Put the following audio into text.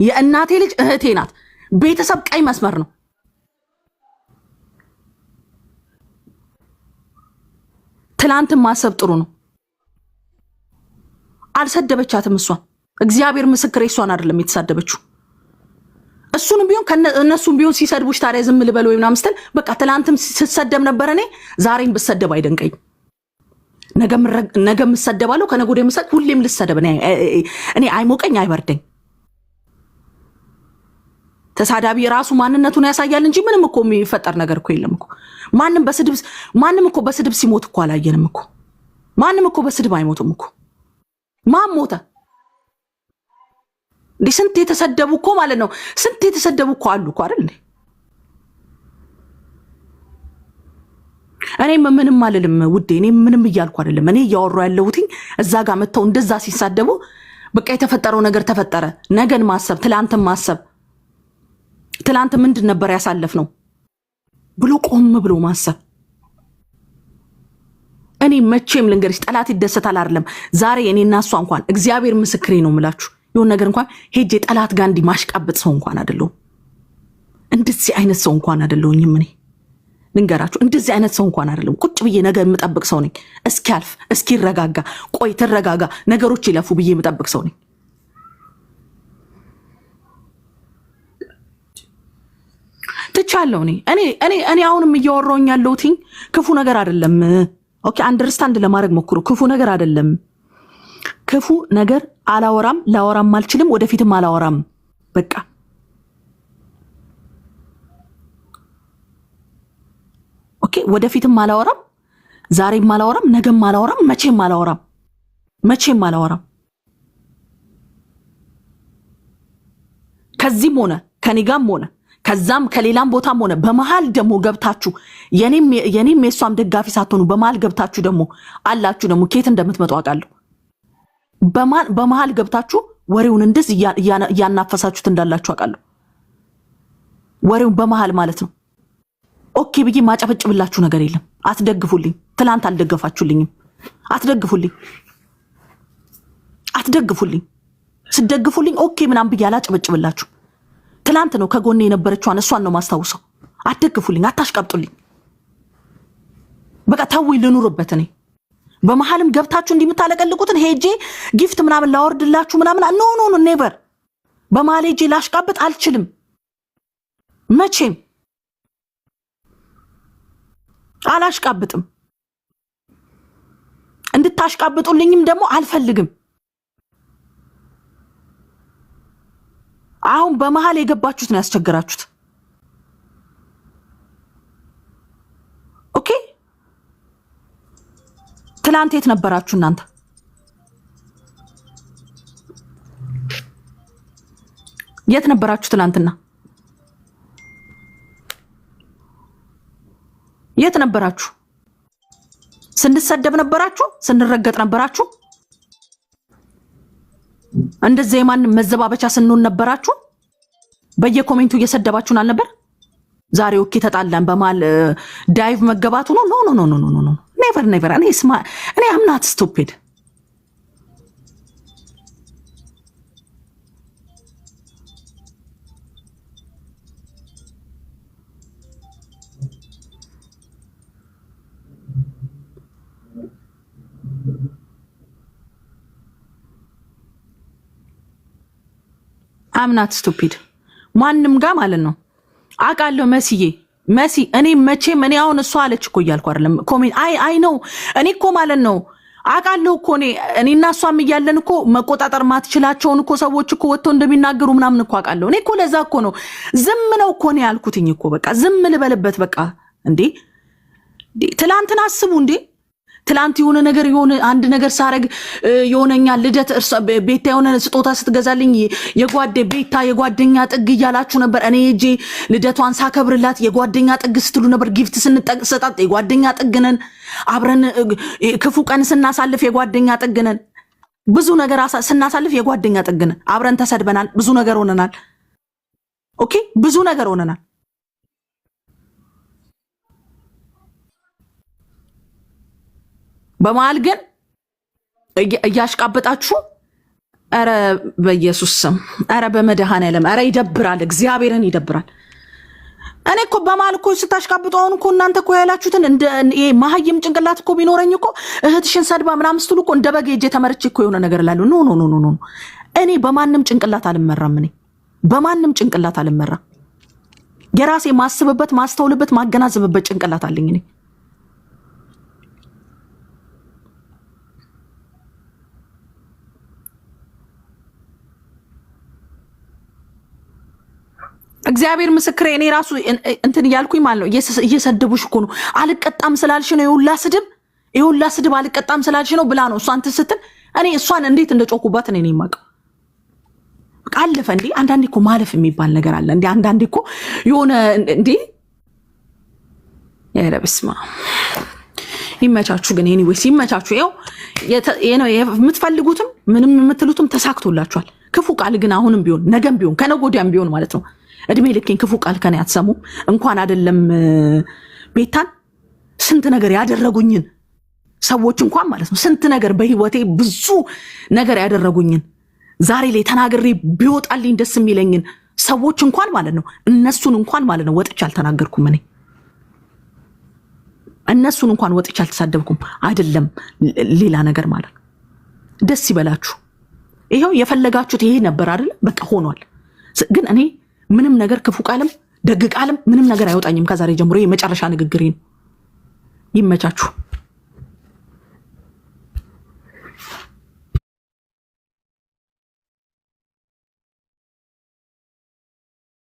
የእናቴ ልጅ እህቴ ናት። ቤተሰብ ቀይ መስመር ነው። ትላንት ማሰብ ጥሩ ነው። አልሰደበቻትም እሷን። እግዚአብሔር ምስክሬ እሷን አይደለም የተሳደበችው። እሱንም ቢሆን እነሱም ቢሆን ሲሰድቡሽ ታዲያ ዝም ልበል ወይ ምናምን ስትል በቃ ትላንትም ስትሰደብ ነበር። እኔ ዛሬም ብሰደብ አይደንቀኝ። ነገም እሰደባለሁ፣ ከነገ ወዲያ ሁሌም ልሰደብ እኔ አይሞቀኝ አይበርደኝ። ተሳዳቢ ራሱ ማንነቱን ያሳያል እንጂ ምንም እኮ የሚፈጠር ነገር እኮ የለም እኮ። ማንም እኮ በስድብ ሲሞት እኮ አላየንም እኮ። ማንም እኮ በስድብ አይሞትም እኮ። ማን ሞተ? ስንት የተሰደቡ እኮ ማለት ነው። ስንት የተሰደቡ እኮ አሉ እኮ አይደል እንዴ? እኔ ምንም አልልም ውዴ። እኔ ምንም እያልኩ አይደለም። እኔ እያወራሁ ያለሁትኝ እዛ ጋር መተው እንደዛ ሲሳደቡ በቃ የተፈጠረው ነገር ተፈጠረ። ነገን ማሰብ፣ ትላንትን ማሰብ፣ ትላንት ምንድን ነበር ያሳለፍነው ብሎ ቆም ብሎ ማሰብ። እኔ መቼም ልንገርሽ ጠላት ይደሰታል አይደለም። ዛሬ እኔና እሷ እንኳን እግዚአብሔር ምስክሬ ነው የምላችሁ የሆነ ነገር እንኳን ሄጄ ጠላት ጋር እንዲህ ማሽቃበጥ ሰው እንኳን አይደለሁም። እንደዚህ አይነት ሰው እንኳን አይደለሁኝም። እኔ ልንገራችሁ እንደዚህ አይነት ሰው እንኳን አይደለሁም። ቁጭ ብዬ ነገር የምጠብቅ ሰው ነኝ። እስኪያልፍ እስኪረጋጋ፣ ቆይ ትረጋጋ ነገሮች ይለፉ ብዬ የምጠብቅ ሰው ነኝ። ትቻለሁ። እኔ አሁንም እያወራሁኝ ያለሁት ክፉ ነገር አይደለም። ኦኬ አንደርስታንድ ለማድረግ ሞክሩ። ክፉ ነገር አይደለም። ክፉ ነገር አላወራም፣ ላወራም አልችልም፣ ወደፊትም አላወራም። በቃ ኦኬ ወደፊትም አላወራም፣ ዛሬም አላወራም፣ ነገም አላወራም፣ መቼም አላወራም። ከዚህም ሆነ ከኔጋም ሆነ ከዛም ከሌላም ቦታም ሆነ በመሃል ደግሞ ገብታችሁ የኔም የሷም ደጋፊ ሳትሆኑ በመሃል ገብታችሁ ደግሞ አላችሁ ደግሞ ከየት እንደምትመጡ አውቃለሁ። በመሃል ገብታችሁ ወሬውን እንደዚህ እያናፈሳችሁት እንዳላችሁ አውቃለሁ። ወሬውን በመሃል ማለት ነው። ኦኬ ብዬ ማጨበጭብላችሁ ነገር የለም። አትደግፉልኝ። ትላንት አልደገፋችሁልኝም። አትደግፉልኝ። ስደግፉልኝ ኦኬ ምናምን ብዬ አላጨበጭብላችሁ። ትላንት ነው ከጎኔ የነበረችዋን እሷን ነው ማስታውሰው። አትደግፉልኝ፣ አታሽቀብጡልኝ። በቃ ተውኝ ልኑርበት። እኔ በመሃልም ገብታችሁ እንዲምታለቀልቁትን ሄጄ ጊፍት ምናምን ላወርድላችሁ ምናምን ኖ ኔቨር። በመሃል ሄጄ ላሽቃብጥ አልችልም። መቼም አላሽቃብጥም። እንድታሽቃብጡልኝም ደግሞ አልፈልግም። አሁን በመሃል የገባችሁት ነው ያስቸገራችሁት። ኦኬ ትላንት የት ነበራችሁ እናንተ? የት ነበራችሁ ትላንትና? የት ነበራችሁ? ስንሰደብ ነበራችሁ? ስንረገጥ ነበራችሁ? እንደዚህ የማንም መዘባበቻ ስንሆን ነበራችሁ? በየኮሜንቱ እየሰደባችሁን አልነበር? ዛሬ ኦኬ ተጣላን በመሃል ዳይቭ መገባቱ ነው። ኖ ኔቨር። እኔ አም ናት ስቱፒድ። አምናት ስቱፒድ ማንም ጋር ማለት ነው። አውቃለሁ መሲ እኔ መቼም እኔ አሁን እሷ አለች እኮ እያልኩ አይደለም። ኮሜንት አይ ነው እኔ እኮ ማለት ነው አውቃለሁ እኮ እኔና እሷም እያለን እኮ መቆጣጠር ማትችላቸውን እኮ ሰዎች እኮ ወጥተው እንደሚናገሩ ምናምን እኮ አውቃለሁ። እኔ እኮ ለዛ እኮ ነው ዝም ነው እኮ ነው ያልኩትኝ እኮ በቃ ዝም ልበልበት በቃ። እንዴ ትላንትና አስቡ እንዴ ትላንት የሆነ ነገር የሆነ አንድ ነገር ሳረግ የሆነኛ ልደት ቤታ የሆነ ስጦታ ስትገዛልኝ ቤታ የጓደኛ ጥግ እያላችሁ ነበር። እኔ እጄ ልደቷን ሳከብርላት የጓደኛ ጥግ ስትሉ ነበር። ጊፍት ስንሰጣጥ የጓደኛ ጥግ ነን። አብረን ክፉ ቀን ስናሳልፍ የጓደኛ ጥግ ነን። ብዙ ነገር ስናሳልፍ የጓደኛ ጥግ ነን። አብረን ተሰድበናል። ብዙ ነገር ሆነናል። ኦኬ ብዙ ነገር ሆነናል። በመሃል ግን እያሽቃበጣችሁ ኧረ በኢየሱስ ስም ኧረ በመድኃኔዓለም ኧረ ይደብራል፣ እግዚአብሔርን ይደብራል። እኔ እኮ በማል እኮ ስታሽቃብጡ አሁን እኮ እናንተ እኮ ያላችሁትን እንደ መሀይም ጭንቅላት እኮ ቢኖረኝ እኮ እህትሽን ሰድባ ምናምን ስትሉ እኮ እንደ በግ ሄጄ ተመርቼ እኮ የሆነ ነገር እላለሁ። ኖ ኖ ኖ ኖ እኔ በማንም ጭንቅላት አልመራም። እኔ በማንም ጭንቅላት አልመራም። የራሴ ማስብበት፣ ማስተውልበት፣ ማገናዘብበት ጭንቅላት አለኝ እኔ። እግዚአብሔር ምስክሬ እኔ ራሱ እንትን እያልኩኝ ማለት ነው። እየሰደቡሽ እኮ ነው። አልቀጣም ስላልሽ ነው የሁላ ስድብ አልቀጣም ስላልሽ ነው ብላ ነው እሷ እንትን ስትል እኔ እሷን እንዴት እንደጮኩባት እኔ ነኝ የማውቀው። አለፈ እንዴ። አንዳንዴ እኮ ማለፍ የሚባል ነገር አለ እንዴ። አንዳንዴ እኮ የሆነ እንዴ ያረብስማ ይመቻችሁ። ግን ኤኒዌይስ ይመቻችሁ። ይኸው የምትፈልጉትም ምንም የምትሉትም ተሳክቶላችኋል። ክፉ ቃል ግን አሁንም ቢሆን ነገም ቢሆን ከነገ ወዲያም ቢሆን ማለት ነው እድሜ ልኬን ክፉ ቃል ከኔ አትሰሙም። እንኳን አይደለም ቤታን ስንት ነገር ያደረጉኝን ሰዎች እንኳን ማለት ነው ስንት ነገር በህይወቴ ብዙ ነገር ያደረጉኝን ዛሬ ላይ ተናግሬ ቢወጣልኝ ደስ የሚለኝን ሰዎች እንኳን ማለት ነው እነሱን እንኳን ማለት ነው ወጥቼ አልተናገርኩም። እኔ እነሱን እንኳን ወጥቼ አልተሳደብኩም። አይደለም ሌላ ነገር ማለት ነው። ደስ ይበላችሁ። ይሄው የፈለጋችሁት ይሄ ነበር አይደል? በቃ ሆኗል። ግን እኔ ምንም ነገር ክፉ ቃልም ደግ ቃልም ምንም ነገር አይወጣኝም ከዛሬ ጀምሮ። የመጨረሻ ንግግሬ ነው። ይመቻችሁ።